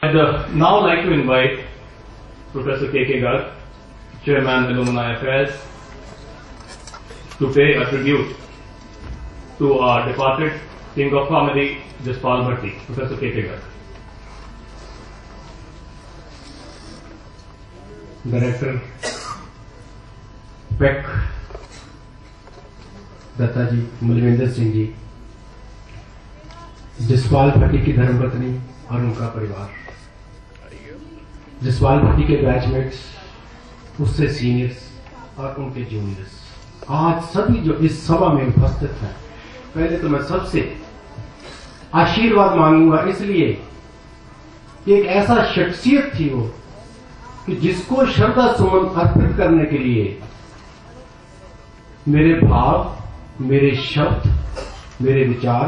I'd now like to invite Professor K.K. Garg, Chairman Alumni Affairs, to pay a tribute to our departed King of Comedy, Jaspal Bhatti. Professor K.K. Garg. Director पैक दत्ता जी, मलविंदर सिंह जी, जसपाल भट्टी की धर्मपत्नी और उनका परिवार, जसपाल भट्टी के batchmates, उससे seniors और उनके जूनियर्स, आज सभी जो इस सभा में उपस्थित हैं, पहले तो मैं सबसे आशीर्वाद मांगूंगा, इसलिए कि एक ऐसा शख्सियत थी वो कि जिसको श्रद्धा सुमन अर्पित करने के लिए मेरे भाव, मेरे शब्द, मेरे विचार,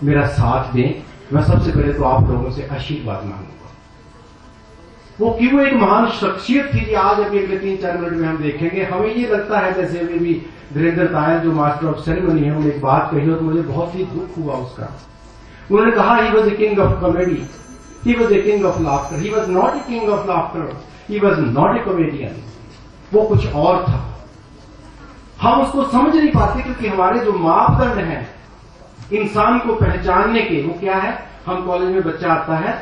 मेरा साथ दें। मैं सबसे पहले तो आप लोगों से आशीर्वाद मांगूंगा। वो क्यों एक महान शख्सियत थी, आज अभी अगले 3-4 मिनट में हम देखेंगे। हमें ये लगता है जैसे अभी भी धीरेन्द्र तायल जो मास्टर ऑफ सेरेमनी है, उन्होंने एक बात कही और मुझे बहुत ही दुख हुआ उसका। उन्होंने कहा he was a king of comedy, he was a king of laughter, he was not a king of laughter, he was not a comedian, वो कुछ और था। हम उसको समझ नहीं पाते क्योंकि हमारे जो मापदंड हैं इंसान को पहचानने के, वो क्या है? हम कॉलेज में बच्चा आता है,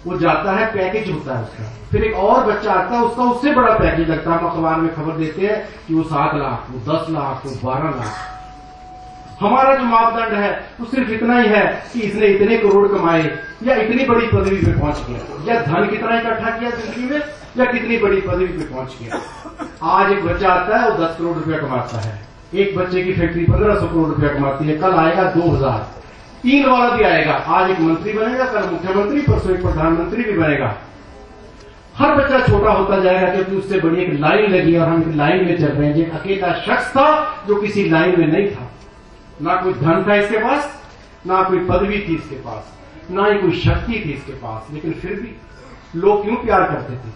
वो जाता है, पैकेज होता है उसका, फिर एक और बच्चा आता है, उसका उससे बड़ा पैकेज लगता है। हम अखबार में खबर देते हैं कि वो 7 लाख, वो 10 लाख, वो 12 लाख। हमारा जो मापदंड है वो सिर्फ इतना ही है कि इसने इतने करोड़ कमाए या इतनी बड़ी पदवी पे पहुंच गया, या धन कितना इकट्ठा किया जिंदगी में, या कितनी बड़ी पदवी पे पहुंच गया। आज एक बच्चा आता है, वो 10 करोड़ रुपया कमाता है, एक बच्चे की फैक्ट्री 1500 करोड़ रुपया कमाती है, कल आएगा 2000, 3 वाला भी आएगा। आज एक मंत्री बनेगा, कल मुख्यमंत्री, परसों एक प्रधानमंत्री भी बनेगा। हर बच्चा छोटा होता जाएगा क्योंकि उससे बड़ी एक लाइन लगी और हम एक लाइन में चल रहे हैं। एक अकेला शख्स था जो किसी लाइन में नहीं था, ना कोई धन था इसके पास, ना कोई पदवी थी इसके पास, ना ही कोई शक्ति थी इसके पास, लेकिन फिर भी लोग क्यों प्यार करते थे?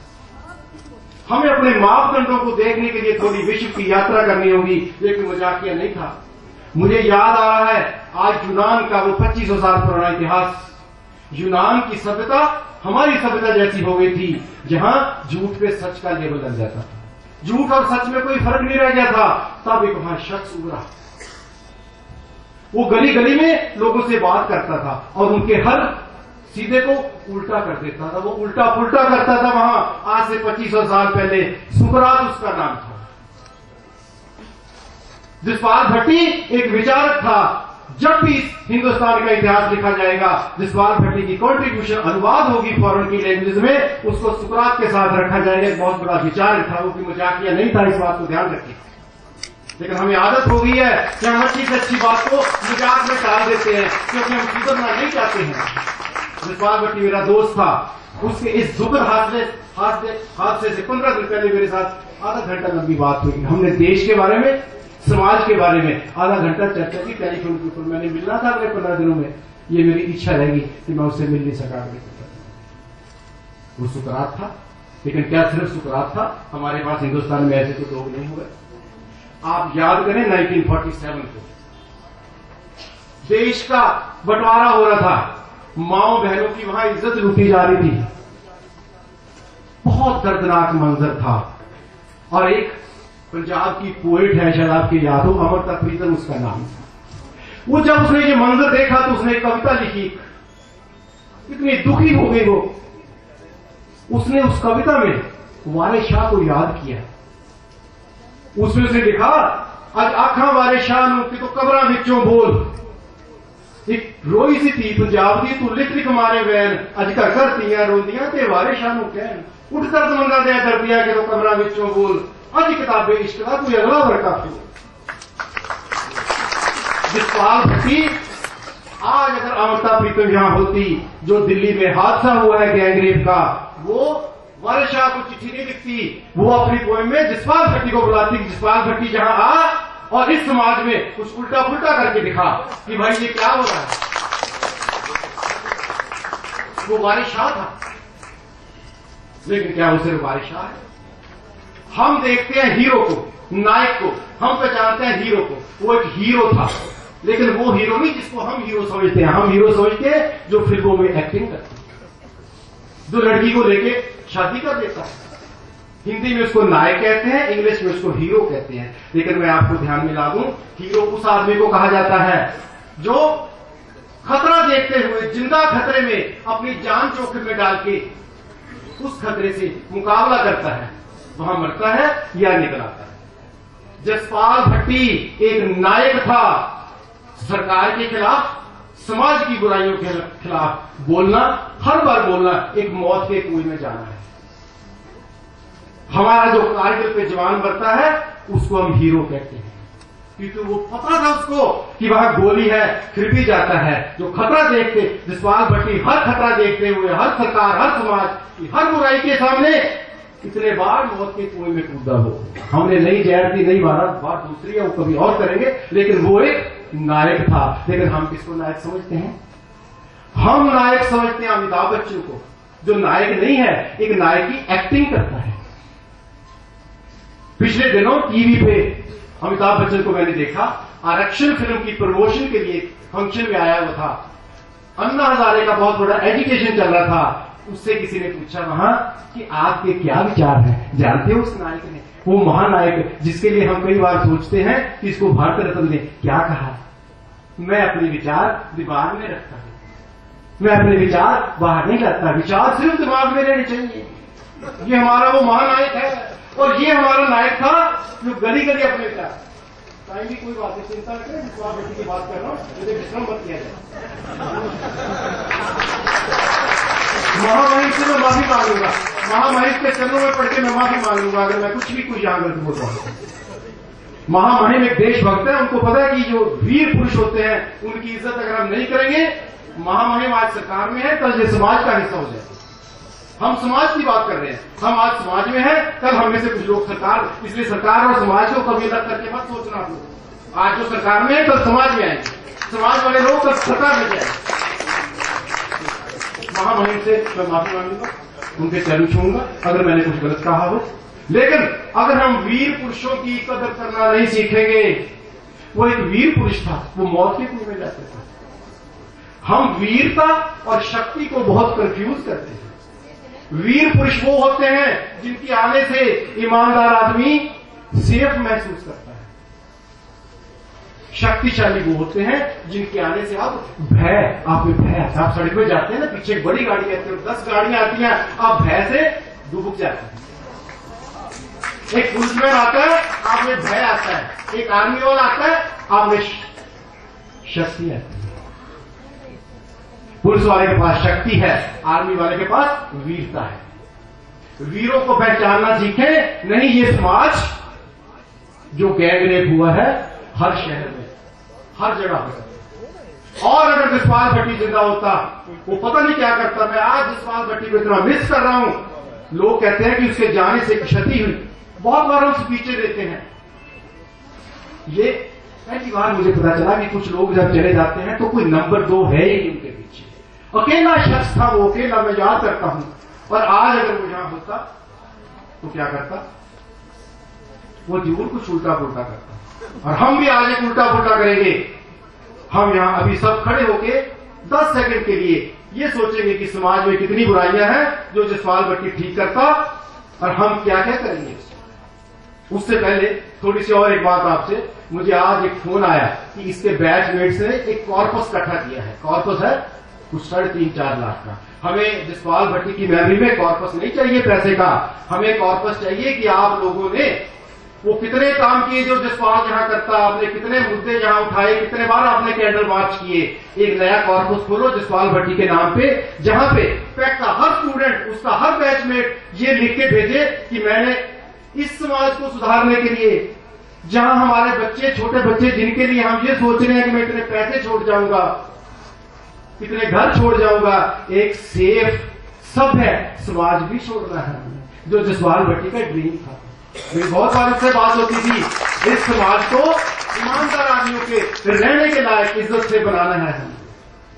हमें अपने मापदंडों को देखने के लिए थोड़ी विश्व की यात्रा करनी होगी, लेकिन मजाकिया नहीं था। मुझे याद आ रहा है आज यूनान का वो 2500 साल पुराना इतिहास, यूनान की सभ्यता हमारी सभ्यता जैसी हो गई थी, जहां झूठ पे सच का लेबल लग जाता था, झूठ और सच में कोई फर्क नहीं रह गया था। तब एक वहां शख्स उभरा, वो गली गली में लोगों से बात करता था और उनके हर सीधे को उल्टा कर देता था, वो उल्टा पुल्टा करता था। वहां आज से 2500 साल पहले सुकरात उसका नाम था। जसपाल भट्टी एक विचारक था। जब भी हिंदुस्तान का इतिहास लिखा जाएगा, जसपाल भट्टी की कंट्रीब्यूशन अनुवाद होगी फॉरेन की लैंग्वेज में, उसको सुकरात के साथ रखा जाएगा। एक बहुत बड़ा विचारक था, वो कोई मजाकिया नहीं था, इस बात को ध्यान रखिए। लेकिन हमें आदत हो गई है कि हम अच्छी से अच्छी बात को मजाक में टाल देते हैं क्योंकि हम सुधरना नहीं चाहते हैं। जसपाल भट्टी मेरा दोस्त था, उसके इस दुखद हादसे से 15 दिन पहले मेरे साथ आधा घंटा लंबी बात हुई। हमने देश के बारे में, समाज के बारे में आधा घंटा चर्चा की टेलीफोन के ऊपर। मैंने मिलना था अगले 15 दिनों में, ये मेरी इच्छा रहेगी कि मैं उससे मिल नहीं सका। वो सुकरात था, लेकिन क्या सिर्फ सुकरात था? हमारे पास हिंदुस्तान में ऐसे तो लोग नहीं हुए। आप याद करें 1947 को, देश का बंटवारा हो रहा था, माओ बहनों की वहां इज्जत लूटी जा रही थी, बहुत दर्दनाक मंजर था। और एक पंजाब की पोएट है, शायद आपके याद हो, अमृता प्रीतम उसका नाम था। वो जब उसने ये मंजर देखा तो उसने एक कविता लिखी, इतनी दुखी हो गई वो। उसने उस कविता में वारे शाह को याद किया। उसमें उसने लिखा, अज आखा वारे शाह नूं कि तो कबरां विचों बोल, एक रोई सी थी पंजाब दी, तू लिख लिख मारे वैन, अज घर घर धीआं रोंदियां ते वारे शाह नूं कहन, उठ कर मंगा दे दर्दिया कि तो कबरां विचों बोल, अज किताबे इश्क दा कोई अगला वर्का फिर। जसपाल भट्टी, आज अगर अमृता प्रीतम यहां होती, जो दिल्ली में हादसा हुआ है गैंगरेप का, वो वारे शाह को चिट्ठी नहीं लिखती, वो अपनी पोएम में जसपाल भट्टी को बुलाती। जसपाल भट्टी जहां आ और इस समाज में कुछ उल्टा पुल्टा करके दिखा कि भाई ये क्या हो रहा है। वो वारे शाह था, लेकिन क्या वो सिर्फ वारे शाह है? हम देखते हैं हीरो को, नायक को, हम पहचानते हैं हीरो को, वो एक हीरो था, लेकिन वो हीरो नहीं जिसको हम हीरो समझते हैं। हम हीरो समझते हैं जो फिल्मों में एक्टिंग करते हैं। जो लड़की को लेके शादी कर देता है। हिंदी में उसको नायक कहते हैं, इंग्लिश में उसको हीरो कहते हैं। लेकिन मैं आपको ध्यान में ला दूं, हीरो उस आदमी को कहा जाता है जो खतरा देखते हुए, जिंदा खतरे में अपनी जान जोखिम में डाल के उस खतरे से मुकाबला करता है, वहां मरता है या निकल आता है। जसपाल भट्टी एक नायक था, सरकार के खिलाफ, समाज की बुराइयों के खिलाफ बोलना, हर बार बोलना एक मौत के कुएं में जाना है। हमारा जो कारगिल पे जवान मरता है उसको हम हीरो कहते हैं, क्योंकि वो पता था उसको कि वहां गोली है, फिर भी जाता है। जो खतरा देखते, जसपाल भट्टी हर खतरा देखते हुए, हर सरकार, हर समाज की हर बुराई के सामने इतने बार मौत के कुएं में कूदा हो। हमने नहीं जहर दी, नहीं मारा, बात दूसरी है, वो कभी और करेंगे, लेकिन वो एक नायक था। लेकिन हम किसको नायक समझते हैं? हम नायक समझते हैं अमिताभ बच्चन को, जो नायक नहीं है, एक नायक की एक्टिंग करता है। पिछले दिनों टीवी पे अमिताभ बच्चन को मैंने देखा, आरक्षण फिल्म की प्रमोशन के लिए फंक्शन में आया हुआ था। अन्ना हजारे का बहुत बड़ा एजुकेशन चल रहा था। उससे किसी ने पूछा वहां कि आपके क्या विचार हैं? जानते हो उस नायक ने, वो महानायक जिसके लिए हम कई बार सोचते हैं कि इसको भारत रत्न दें, क्या कहा? मैं अपने विचार दिमाग में रखता हूं, मैं अपने विचार बाहर नहीं लाता, विचार सिर्फ दिमाग में रहने चाहिए। ये हमारा वो महानायक है, और ये हमारा नायक था जो गली गली अपने विचार। टाइम भी कोई बात नहीं, चिंता करें, विश्वास बेटी की बात कर रहा हूं, मुझे विश्राम मत किया जाए। महामहिम से मैं माफी मांगूंगा, महामहिम के चरणों में पढ़ के मैं माफी मांगूंगा अगर मैं कुछ भी कुछ यहां गलत बोल रहा हूं। महामहिम एक देशभक्त है, उनको पता है कि जो वीर पुरुष होते हैं उनकी इज्जत अगर हम नहीं करेंगे, महामहिम आज सरकार में है, कल ये समाज का हिस्सा हो जाए। हम समाज की बात कर रहे हैं, हम आज समाज में हैं, कल हम में से कुछ लोग सरकार, इसलिए सरकार और समाज को कभी अलग करके मत सोचना। आज जो सरकार में है कल समाज में आएंगे, समाज वाले लोग कल सरकार में जाएंगे। महामहिम से मैं माफी मांगूंगा, उनके चरण छूंगा अगर मैंने कुछ गलत कहा हो। लेकिन अगर हम वीर पुरुषों की कदर करना नहीं सीखेंगे, वो एक वीर पुरुष था, वो मौत के कुएं में जाते थे। हम वीरता और शक्ति को बहुत कंफ्यूज करते हैं। वीर पुरुष वो होते हैं जिनकी आने से ईमानदार आदमी सेफ महसूस करता है। शक्तिशाली वो होते हैं जिनके आने से आप में भय, आप सड़क पे जाते हैं ना, पीछे एक बड़ी गाड़ी आती है, 10 गाड़ियां आती हैं, आप भय से दुबक जाते हैं। एक पुलिसमैन आता है, आप में भय आता है। एक आर्मी वाला आता है, आप में शक्ति आती है। पुलिस वाले के पास शक्ति है, आर्मी वाले के पास वीरता है। वीरों को पहचानना सीखें, नहीं ये समाज जो गैंग रेप हुआ है हर शहर में, हर जगह पर। और अगर जसपाल भट्टी जिंदा होता, वो पता नहीं क्या करता। मैं आज जसपाल भट्टी को इतना मिस कर रहा हूं। लोग कहते हैं कि उसके जाने से क्षति हुई, बहुत बार हम स्पीचें देते हैं। ये पहली बार मुझे पता चला कि कुछ लोग जब चले जाते हैं तो कोई नंबर 2 है ही नहीं उनके पीछे। अकेला शख्स था वो, अकेला मैं याद करता हूं। और आज अगर वो यहां होता तो क्या करता? वो जरूर कुछ उल्टा पुल्टा करता, और हम भी आज एक उल्टा पुल्टा करेंगे। हम यहां अभी सब खड़े होके 10 सेकंड के लिए ये सोचेंगे कि समाज में कितनी बुराइयां हैं जो जसपाल भट्टी ठीक करता, और हम क्या क्या करेंगे। उससे पहले थोड़ी सी और एक बात आपसे, मुझे आज एक फोन आया कि इसके बैचमेट्स ने एक कॉर्पस इकट्ठा किया है। कॉर्पस है कुछ 3.5-4 लाख का। हमें जसपाल भट्टी की मेमोरी में कॉर्पस नहीं चाहिए पैसे का, हमें कॉर्पस चाहिए कि आप लोगों ने वो कितने काम किए जो जसपाल यहां करता, आपने कितने मुद्दे यहां उठाए, कितने बार आपने कैंडल मार्च किए। एक नया कॉर्पस खोलो जसपाल भट्टी के नाम पे, जहां पे पैक का हर स्टूडेंट, उसका हर बैचमेट ये लिख के भेजे कि मैंने इस समाज को सुधारने के लिए, जहां हमारे बच्चे, छोटे बच्चे जिनके लिए हम ये सोच रहे हैं कि मैं इतने पैसे छोड़ जाऊंगा, इतने घर छोड़ जाऊंगा, एक सेफ सभ्य समाज भी छोड़ना है, जो जसपाल भट्टी का ड्रीम था। मेरी बहुत बार उससे बात होती थी, इस समाज को ईमानदार आदमियों के रहने के लायक इज्जत से बनाना है।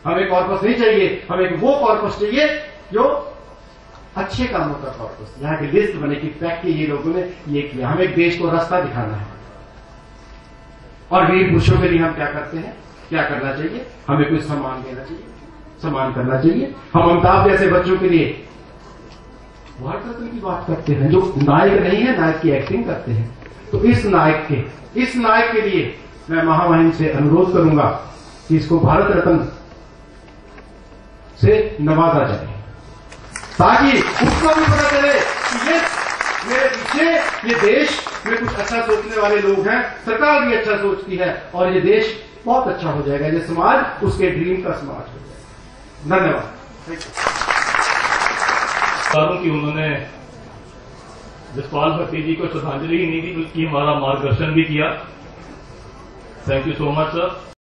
हमें कॉर्पस नहीं चाहिए, हमें वो कॉर्पस चाहिए जो अच्छे कामों का कॉर्पस। यहाँ की लिस्ट बने की पैक की ये लोगों ने ये किया। हमें एक देश को रास्ता दिखाना है। और वीर पुरुषों के लिए हम क्या करते हैं, क्या करना चाहिए? हमें कुछ सम्मान देना चाहिए, सम्मान करना चाहिए। हम अमिताभ जैसे बच्चों के लिए भारत रत्न की बात करते हैं, जो नायक नहीं है, नायक की एक्टिंग करते हैं। तो इस नायक के लिए मैं महामहिम से अनुरोध करूंगा कि इसको भारत रत्न से नवाजा जाए, ताकि उसको भी पता चले कि ये मेरे पीछे ये देश में कुछ अच्छा सोचने वाले लोग हैं, सरकार भी अच्छा सोचती है और ये देश बहुत अच्छा हो जाएगा, ये समाज उसके ड्रीम का समाज हो जाएगा। धन्यवाद। कि उन्होंने जसपाल भट्टी जी को श्रद्धांजलि ही नहीं दी बल्कि हमारा मार्गदर्शन भी किया। Thank you so much sir.